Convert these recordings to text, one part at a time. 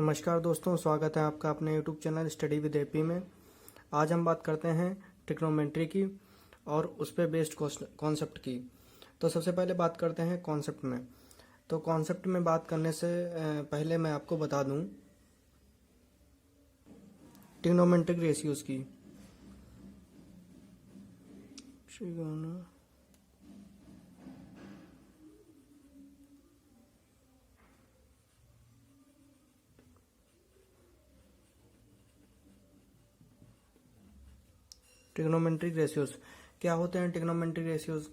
नमस्कार दोस्तों, स्वागत है आपका अपने YouTube channel study with AP में। आज हम बात करते हैं ट्रिग्नोमेट्री की और उस पर बेस्ड कॉन्सेप्ट की। तो सबसे पहले बात करते हैं कॉन्सेप्ट में। तो कॉन्सेप्ट में बात करने से पहले मैं आपको बता दूं ट्रिग्नोमेट्रिक रेशियोज की। ट्रिग्नोमेट्रिक रेशियोज क्या होते हैं? ट्रिग्नोमेट्रिक रेशियोज,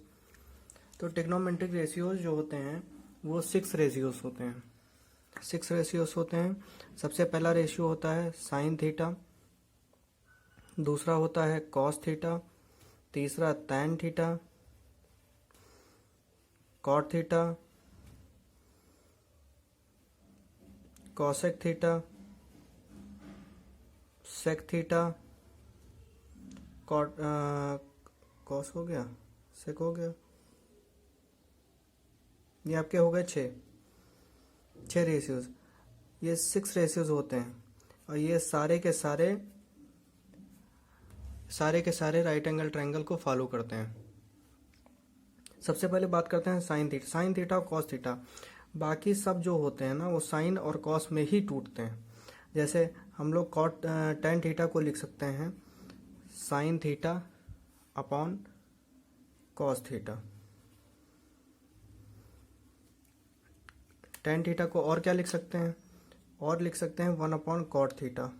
तो ट्रिग्नोमेट्रिक रेशियोज जो होते हैं वो 6 रेशियोज होते हैं। 6 रेशियोज होते हैं। सबसे पहला रेशियो होता है साइन थीटा, दूसरा होता है कॉस थीटा, तीसरा tan theta, cot theta, cosec theta, sec theta, cos हो गया, सेक हो गया। ये आपके हो गए 6 रेशियोज। ये 6 रेशियोज होते हैं और ये सारे के सारे राइट एंगल ट्रायंगल को फॉलो करते हैं। सबसे पहले बात करते हैं साइन थीटा और कॉस थीटा। बाकी सब जो होते हैं ना वो साइन और कॉस में ही टूटते हैं। जैसे हम लोग टैन थीटा को लिख सकते हैं sine theta upon cos theta. Tan theta को और क्या लिख सकते हैं? और लिख सकते हैं 1 upon cot theta.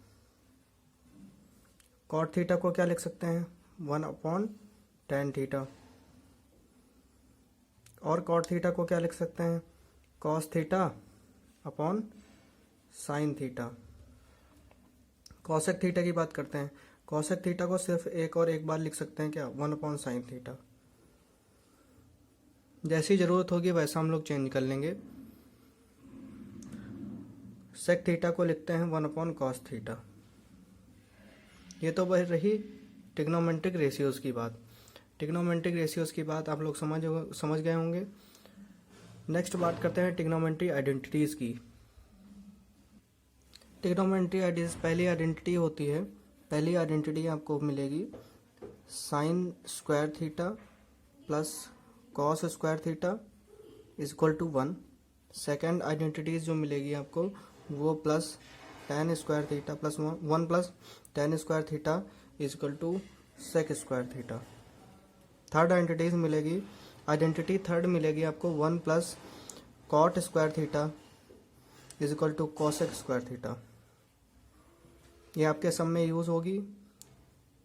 Cot theta को क्या लिख सकते हैं? 1 अपॉन टैन थीटा। और कॉट थीटा को क्या लिख सकते हैं? Cos theta upon sine theta. Cosec theta की बात करते हैं। कॉसेक थीटा को सिर्फ एक बार लिख सकते हैं क्या? 1 अपॉन साइन थीटा। जैसी ज़रूरत होगी वैसा हम लोग चेंज कर लेंगे। सेक थीटा को लिखते हैं 1 अपॉन कॉस थीटा। ये तो वह रही ट्रिग्नोमेट्रिक रेशियोज की बात। ट्रिग्नोमेट्रिक रेशियोज की बात आप लोग समझ गए होंगे। नेक्स्ट बात करते हैं ट्रिग्नोमेट्री आइडेंटिटीज़ की। ट्रिग्नोमेट्री आइडेंटिटीज पहली आइडेंटिटी होती है। पहली आइडेंटिटी आपको मिलेगी sine square theta plus cos square theta is equal to 1। Second identities जो मिलेगी आपको वो plus tan square theta plus 1 plus tan square theta is equal to sec square theta. Third identity third मिलेगी आपको 1 plus cot square theta is equal to cosec square theta. ये आपके सब में यूज होगी।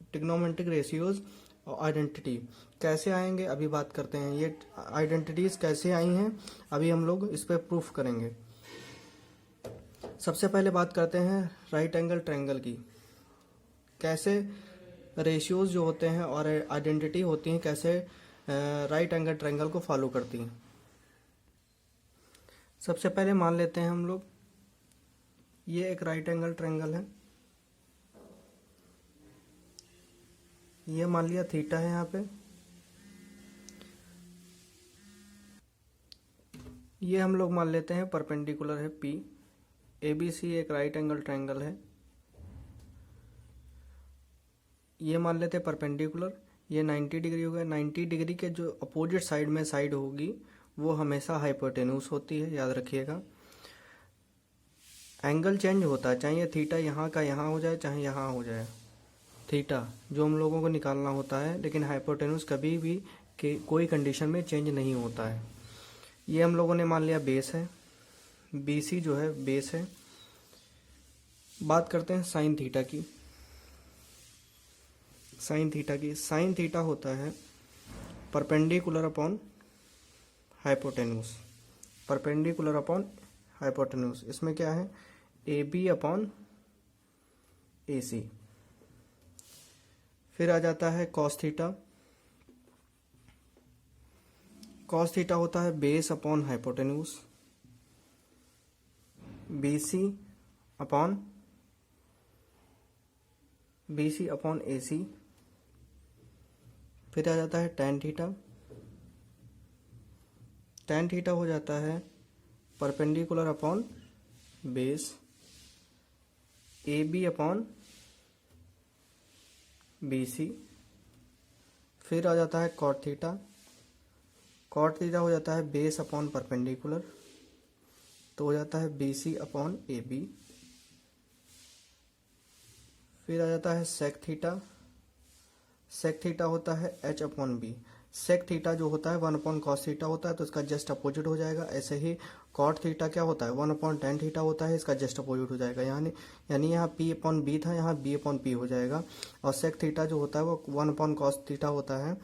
ट्रिग्नोमेट्रिक रेशियोज और identity कैसे आएंगे अभी बात करते हैं। ये आइडेंटिटीज कैसे आई हैं अभी हम लोग इस पर प्रूफ करेंगे। सबसे पहले बात करते हैं राइट एंगल ट्रायंगल की। कैसे रेशियोज जो होते हैं और आइडेंटिटी होती हैं कैसे राइट एंगल ट्रायंगल को फॉलो करती हैं। सबसे पहले मान लेते हैं हम लोग ये एक राइट एंगल ट्रायंगल है। ये मान लिया थीटा है यहाँ पे। ये हम लोग मान लेते हैं परपेंडिकुलर है P। ABC एक राइट एंगल ट्रायंगल है। ये मान लेते हैं परपेंडिकुलर। ये 90 डिग्री हो गया। 90 डिग्री के जो अपोजिट साइड में साइड होगी वो हमेशा हाइपोटेन्यूस होती है, याद रखिएगा। एंगल चेंज होता है, चाहे ये थीटा यहाँ का यहाँ हो जाए चाहे यहाँ हो जाए। थीटा जो हम लोगों को निकालना होता है, लेकिन हाइपोटेन्यूस कभी भी कोई कंडीशन में चेंज नहीं होता है। ये हम लोगों ने मान लिया बेस है। BC जो है बेस है। बात करते हैं साइन थीटा की। साइन थीटा होता है perpendicular upon hypotenuse. Perpendicular upon hypotenuse इसमें क्या है? AB upon AC। फिर आ जाता है कॉस थीटा। कॉस थीटा होता है base upon hypotenuse. BC upon AC। फिर आ जाता है टैन थीटा। टैन थीटा हो जाता है perpendicular upon base. A B upon B C. फिर आ जाता है कॉट थीटा। कॉट थीटा हो जाता है बेस अपॉन परपेंडिकुलर, तो हो जाता है B C upon A B. फिर आ जाता है सेक थीटा। सेक थीटा होता है H upon B. Sec theta जो होता है 1 अपॉन कॉस थीटा होता है, तो इसका जस्ट अपोजिट हो जाएगा। ऐसे ही कॉट थीटा क्या होता है 1 अपॉन टेन थीटा होता है, इसका जस्ट अपोजिट हो जाएगा। यानी यहाँ पी अपॉन बी था, यहाँ बी अपॉन पी हो जाएगा। और सेक थीटा जो होता है वो 1 अपॉन कॉस थीटा होता है,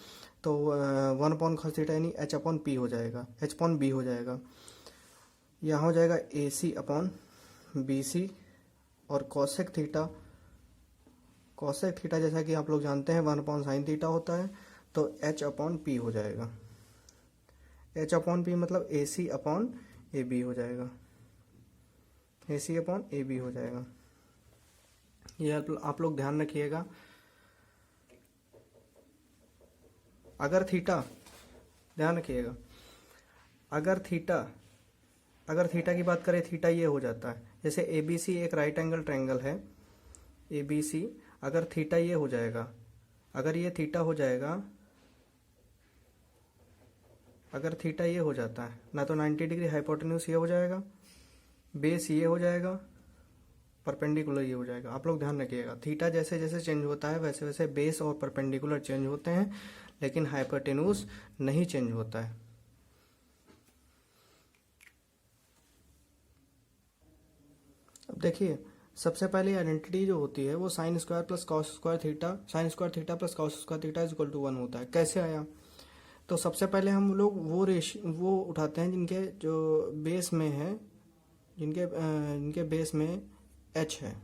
तो 1 अपॉन कॉस थीटा यानी एच अपॉन पी हो जाएगा, एच अपॉन बी हो जाएगा। यहाँ हो जाएगा ए सी अपॉन बी सी। और कॉसेक थीटा, कॉसेक थीटा जैसा कि आप लोग जानते हैं 1 अपॉन साइन थीटा होता है, तो एच अपॉन पी हो जाएगा। एच अपॉन पी मतलब ए सी अपॉन ए बी हो जाएगा, ए सी अपॉन ए बी हो जाएगा। ये आप लोग ध्यान रखिएगा। अगर थीटा, ध्यान रखिएगा, अगर थीटा की बात करें, थीटा ये हो जाता है जैसे ए बी सी एक राइट एंगल ट्रायंगल है, ए बी सी। अगर थीटा ये हो जाएगा, अगर ये थीटा हो जाएगा, अगर थीटा ये हो जाता है ना, तो 90 डिग्री हाइपोटेन्यूज ये हो जाएगा, बेस ये हो जाएगा, परपेंडिकुलर ये हो जाएगा। आप लोग ध्यान रखिएगा, थीटा जैसे जैसे चेंज होता है वैसे वैसे बेस और परपेंडिकुलर चेंज होते हैं, लेकिन हाइपोटेन्यूज नहीं चेंज होता है। अब देखिए, सबसे पहले आइडेंटिटी जो होती है वो sine square plus cos square theta, sine square theta plus cos square theta is equal to 1 होता है। कैसे आया? तो सबसे पहले हम लोग वो उठाते हैं जिनके जो बेस में है, जिनके बेस में एच है,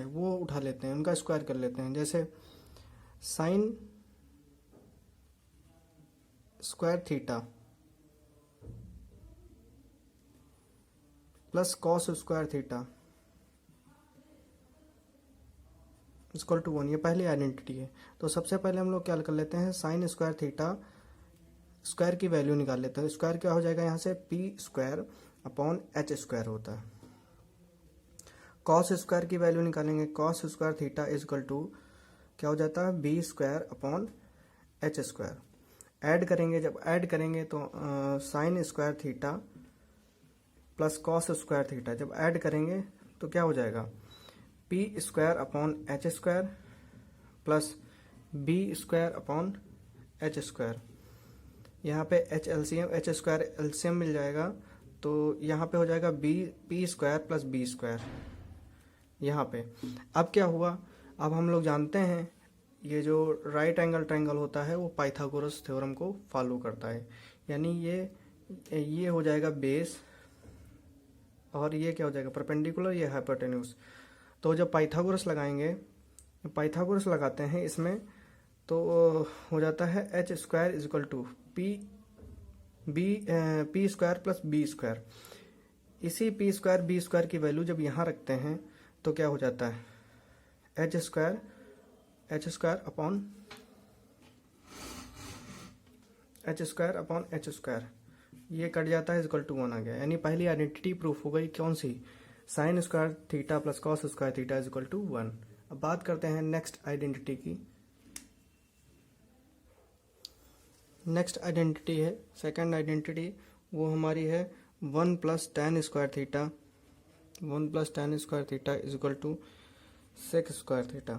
वो उठा लेते हैं, उनका स्क्वायर कर लेते हैं। जैसे sine square theta plus cos square theta equal to 1, ये पहली आइडेंटिटी है। तो सबसे पहले हम लोग क्या कर लेते हैं, साइन स्क्वायर थीटा स्क्वायर की वैल्यू निकाल लेते हैं। स्क्वायर क्या हो जाएगा यहाँ से, P square upon H square होता है। कॉस स्क्वायर की वैल्यू निकालेंगे, cos square theta is equal to क्या हो जाता है, B square upon H square. Add करेंगे, जब ऐड करेंगे तो sine square theta plus cos square theta जब ऐड करेंगे तो क्या हो जाएगा, P square upon H square plus B square upon H square. यहाँ पे H LCM, H square LCM मिल जाएगा, तो यहाँ पे हो जाएगा B P square plus B square यहाँ पे। अब क्या हुआ, अब हम लोग जानते हैं ये जो राइट एंगल ट्रायंगल होता है वो पाइथागोरस थ्योरम को फॉलो करता है। यानी ये हो जाएगा बेस और ये क्या हो जाएगा, परपेंडिकुलर, ये हाइपोटेन्यूज। तो जब पाइथागोरस लगाएंगे, पाइथागोरस लगाते हैं इसमें, तो हो जाता है H square is equal to P square plus B square. इसी पी स्क्वायर बी स्क्वायर की वैल्यू जब यहाँ रखते हैं तो क्या हो जाता है, H square upon H square, ये कट जाता है, इक्वल टू 1 आ गया। यानी पहली आइडेंटिटी प्रूफ हो गई, कौन सी, sine square theta plus cos square theta is equal to 1। अब बात करते हैं नेक्स्ट आइडेंटिटी की। नेक्स्ट आइडेंटिटी है, सेकंड आइडेंटिटी, वो हमारी है 1 plus tan square theta, 1 plus tan square theta is equal to sec square theta.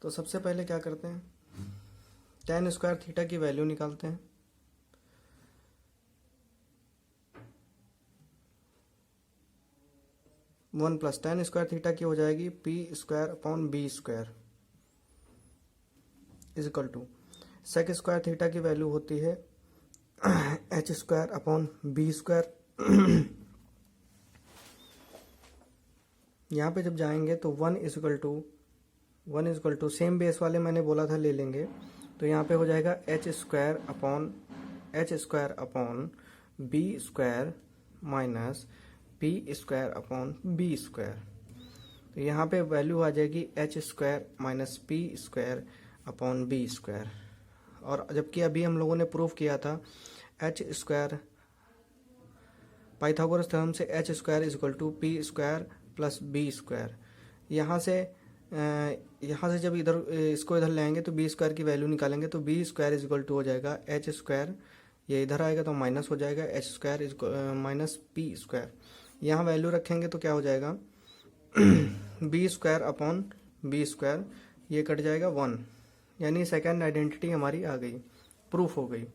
तो सबसे पहले क्या करते हैं, टेन स्क्वायर थीटा की वैल्यू निकालते हैं। One plus tan square theta की हो जाएगी P square upon B square is equal to sec square theta की वैल्यू होती है H square upon B square. यहाँ पे जब जाएंगे तो 1 is equal to same base वाले मैंने बोला था ले लेंगे, तो यहाँ पे हो जाएगा H square upon B square minus P square upon B square. तो यहाँ पे वैल्यू आ जाएगी H square minus P square upon B square. और जबकि अभी हम लोगों ने प्रूफ किया था एच स्क्वायर पाइथागोरस थ्योरम से H square is equal to P square plus B square. यहाँ से जब इधर इसको इधर लाएंगे तो बी स्क्वायर की वैल्यू निकालेंगे तो B square is equal to हो जाएगा एच स्क्वायर, ये इधर आएगा तो माइनस हो जाएगा H square is minus P square. यहाँ वैल्यू रखेंगे तो क्या हो जाएगा B square upon B square, ये कट जाएगा 1, यानी सेकेंड आइडेंटिटी हमारी आ गई, प्रूफ हो गई।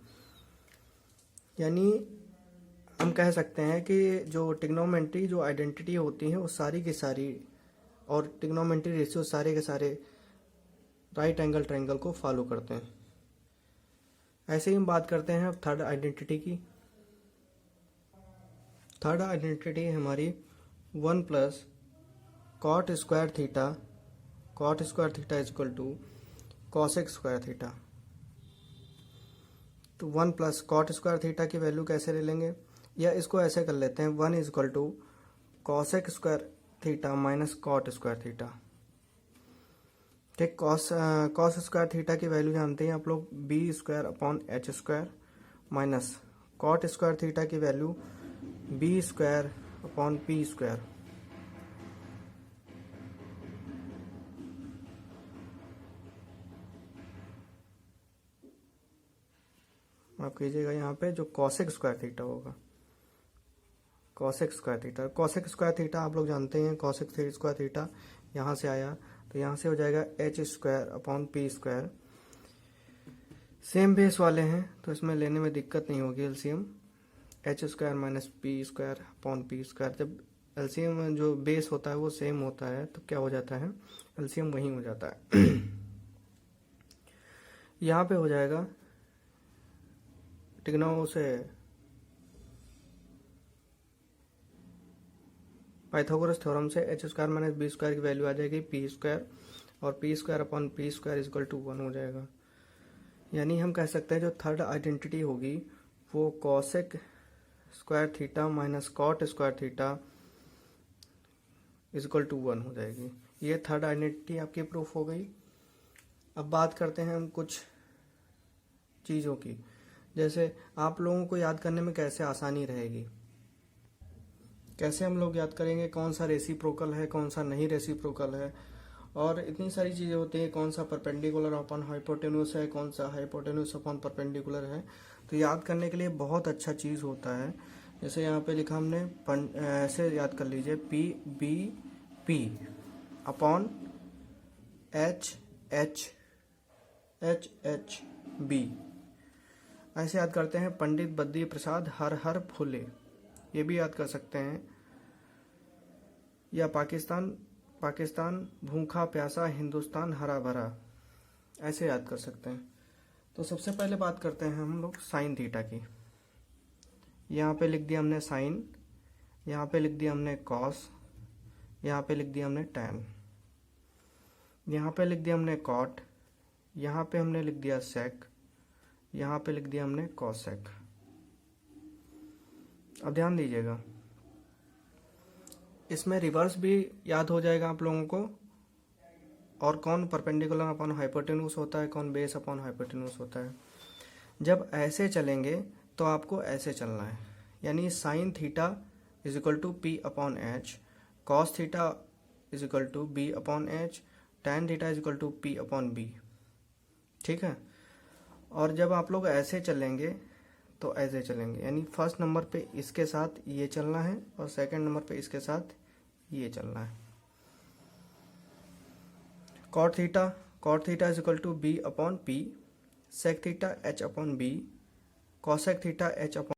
यानी हम कह सकते हैं कि जो ट्रिग्नोमेट्री जो आइडेंटिटी होती है वो सारी की सारी और ट्रिग्नोमेट्री रेशियो सारे के सारे राइट एंगल ट्रायंगल को फॉलो करते हैं। ऐसे ही हम बात करते हैं अब थर्ड आइडेंटिटी की। थर्ड आइडेंटिटी हमारी 1 plus cot square theta is equal to cosec square theta. तो 1 प्लस कॉट स्क्वायर थीटा की वैल्यू कैसे ले लेंगे, या इसको ऐसे कर लेते हैं 1 is equal to cosec square theta minus cot square theta. ठीक, कॉस स्क्वायर थीटा की वैल्यू जानते हैं आप लोग B square upon H square minus cot square theta की value B square upon P square. आप कीजिएगा यहाँ पे जो कॉसेक स्क्वायर थीटा होगा, कॉसेक स्क्वायर थीटा आप लोग जानते हैं, कॉसेक स्क्वायर थीटा यहाँ से आया तो यहाँ से हो जाएगा H square upon P square. Same base वाले हैं तो इसमें लेने में दिक्कत नहीं होगी LCM. H square minus P square upon P square, जब एलसीएम जो बेस होता है वो सेम होता है तो क्या हो जाता है, एलसीएम वही हो जाता है। यहाँ पे हो जाएगा ट्रिग्नो से पाइथागोरस थ्योरम से H square minus B square की वैल्यू आ जाएगी पी स्क्वायर, और P square upon P square is equal to 1 हो जाएगा। यानी हम कह सकते हैं जो थर्ड आइडेंटिटी होगी वो cosec square theta minus cot square theta is equal to 1 हो जाएगी। ये थर्ड आइडेंटिटी आपकी प्रूफ हो गई। अब बात करते हैं हम कुछ चीज़ों की, जैसे आप लोगों को याद करने में कैसे आसानी रहेगी, कैसे हम लोग याद करेंगे कौन सा रेसिप्रोकल है कौन सा नहीं रेसिप्रोकल है, और इतनी सारी चीज़ें होती हैं, कौन सा परपेंडिकुलर अपॉन हाइपोटेन्यूस है, कौन सा हाइपोटेन्यूस अपॉन परपेंडिकुलर है। तो याद करने के लिए बहुत अच्छा चीज़ होता है। जैसे यहाँ पे लिखा हमने ऐसे याद कर लीजिए P B P upon H H H H B, ऐसे याद करते हैं। पंडित बद्री प्रसाद हर हर फूले, ये भी याद कर सकते हैं। या पाकिस्तान भूखा प्यासा हिंदुस्तान हरा भरा, ऐसे याद कर सकते हैं। तो सबसे पहले बात करते हैं हम लोग साइन थीटा की। यहाँ पे लिख दिया हमने साइन, यहाँ पे लिख दिया हमने कॉस, यहाँ पे लिख दिया हमने टैन, यहाँ पे लिख दिया हमने कॉट, यहाँ पे हमने लिख दिया सेक, यहाँ पे लिख दिया हमने कॉसेक। अब ध्यान दीजिएगा, इसमें रिवर्स भी याद हो जाएगा आप लोगों को, और कौन परपेंडिकुलर अपॉन हाइपोटेन्यूस होता है, कौन बेस अपॉन हाइपोटेन्यूस होता है। जब ऐसे चलेंगे तो आपको ऐसे चलना है, यानी sine theta is equal to P upon H, cos theta is equal to B upon H, tan theta is equal to P upon B. ठीक है, और जब आप लोग ऐसे चलेंगे तो ऐसे चलेंगे, यानी फर्स्ट नंबर पे इसके साथ ये चलना है और सेकंड नंबर पे इसके साथ ये चलना है। Cot theta is equal to B upon P, sec theta H upon B, cosec theta H upon